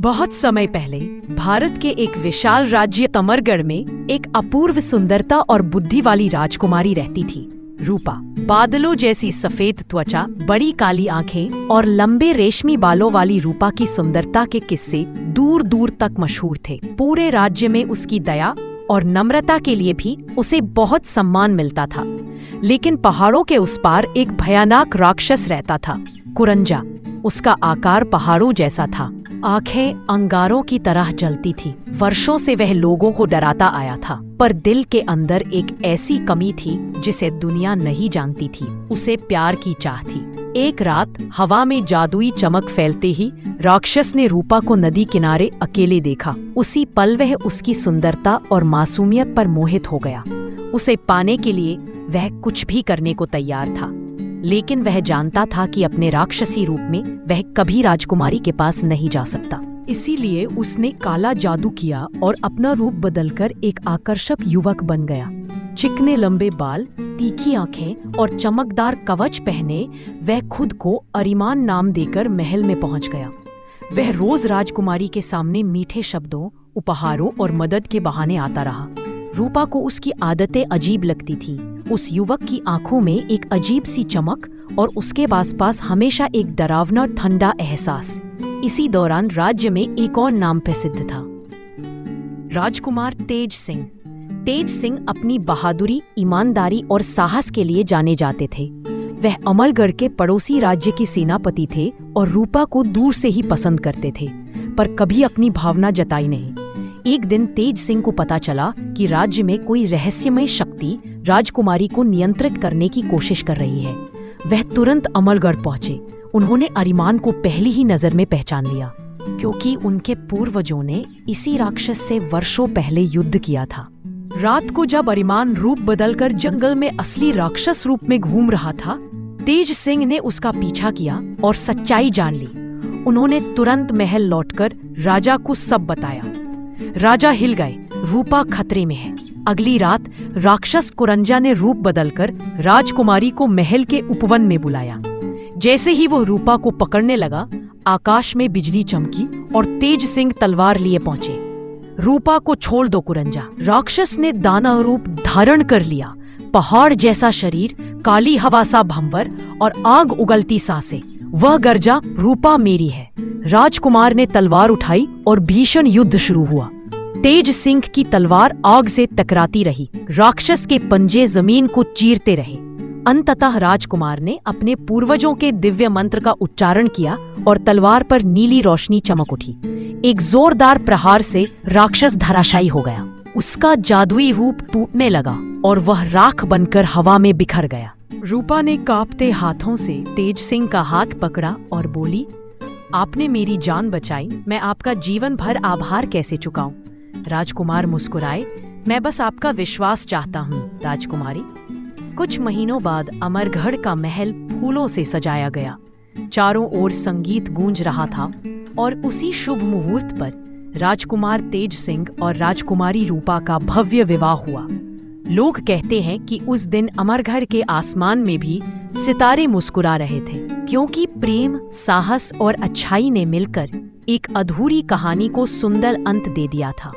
बहुत समय पहले भारत के एक विशाल राज्य अमरगढ़ में एक अपूर्व सुंदरता और बुद्धि वाली राजकुमारी रहती थी, रूपा। बादलों जैसी सफेद त्वचा, बड़ी काली आंखें और लंबे रेशमी बालों वाली रूपा की सुंदरता के किस्से दूर दूर तक मशहूर थे। पूरे राज्य में उसकी दया और नम्रता के लिए भी उसे बहुत सम्मान मिलता था। लेकिन पहाड़ों के उस पार एक भयानक राक्षस रहता था, कुरंजा। उसका आकार पहाड़ों जैसा था, आंखें अंगारों की तरह जलती थी। वर्षों से वह लोगों को डराता आया था, पर दिल के अंदर एक ऐसी कमी थी जिसे दुनिया नहीं जानती थी। उसे प्यार की चाह थी। एक रात हवा में जादुई चमक फैलते ही राक्षस ने रूपा को नदी किनारे अकेले देखा। उसी पल वह उसकी सुंदरता और मासूमियत पर मोहित हो गया। उसे पाने के लिए वह कुछ भी करने को तैयार था, लेकिन वह जानता था कि अपने राक्षसी रूप में वह कभी राजकुमारी के पास नहीं जा सकता। इसीलिए उसने काला जादू किया और अपना रूप बदलकर एक आकर्षक युवक बन गया। चिकने लंबे बाल, तीखी आंखें और चमकदार कवच पहने वह खुद को अरिमान नाम देकर महल में पहुंच गया। वह रोज राजकुमारी के सामने मीठे शब्दों, उपहारों और मदद के बहाने आता रहा। रूपा को उसकी आदतें अजीब लगती थी। उस युवक की आंखों में एक अजीब सी चमक और उसके आसपास हमेशा एक डरावना ठंडा एहसास। इसी दौरान राज्य में एक और नाम प्रसिद्ध था, राजकुमार तेज सिंह। तेज सिंह अपनी बहादुरी, ईमानदारी और साहस के लिए जाने जाते थे। वह अमरगढ़ के पड़ोसी राज्य के सेनापति थे और रूपा को दूर से ही पसंद करते थे, पर कभी अपनी भावना जताई नहीं। एक दिन तेज सिंह को पता चला कि राज्य में कोई रहस्यमय शक्ति राजकुमारी को नियंत्रित करने की कोशिश कर रही है। वह तुरंत अमरगढ़ पहुंचे। उन्होंने अरिमान को पहली ही नजर में पहचान लिया, क्योंकि उनके पूर्वजों ने इसी राक्षस से वर्षों पहले युद्ध किया था। रात को जब अरिमान रूप बदलकर जंगल में असली राक्षस रूप में घूम रहा था, तेज सिंह ने उसका पीछा किया और सच्चाई जान ली। उन्होंने तुरंत महल लौटकर राजा को सब बताया। राजा हिल गए, रूपा खतरे में है। अगली रात राक्षस कुरंजा ने रूप बदलकर राजकुमारी को महल के उपवन में बुलाया। जैसे ही वो रूपा को पकड़ने लगा, आकाश में बिजली चमकी और तेज सिंह तलवार लिए पहुंचे। रूपा को छोड़ दो कुरंजा। राक्षस ने दानव रूप धारण कर लिया। पहाड़ जैसा शरीर, काली हवा सा भंवर और आग उगलती सांसें। वह गर्जा, रूपा मेरी है। राजकुमार ने तलवार उठाई और भीषण युद्ध शुरू हुआ। तेज सिंह की तलवार आग से टकराती रही। राक्षस के पंजे जमीन को चीरते रहे। अंततः राजकुमार ने अपने पूर्वजों के दिव्य मंत्र का उच्चारण किया और तलवार पर नीली रोशनी चमक उठी। एक जोरदार प्रहार से राक्षस धराशायी हो गया। उसका जादुई रूप टूटने लगा और वह राख बनकर हवा में बिखर गया। रूपा ने कांपते हाथों से तेज सिंह का हाथ पकड़ा और बोली, आपने मेरी जान बचाई, मैं आपका जीवन भर आभार कैसे चुकाऊं। राजकुमार मुस्कुराए, मैं बस आपका विश्वास चाहता हूँ राजकुमारी। कुछ महीनों बाद अमरगढ़ का महल फूलों से सजाया गया। चारों ओर संगीत गूंज रहा था और उसी शुभ मुहूर्त पर राजकुमार तेज सिंह और राजकुमारी रूपा का भव्य विवाह हुआ। लोग कहते हैं कि उस दिन अमरगढ़ के आसमान में भी सितारे मुस्कुरा रहे थे, क्योंकि प्रेम, साहस और अच्छाई ने मिलकर एक अधूरी कहानी को सुंदर अंत दे दिया था।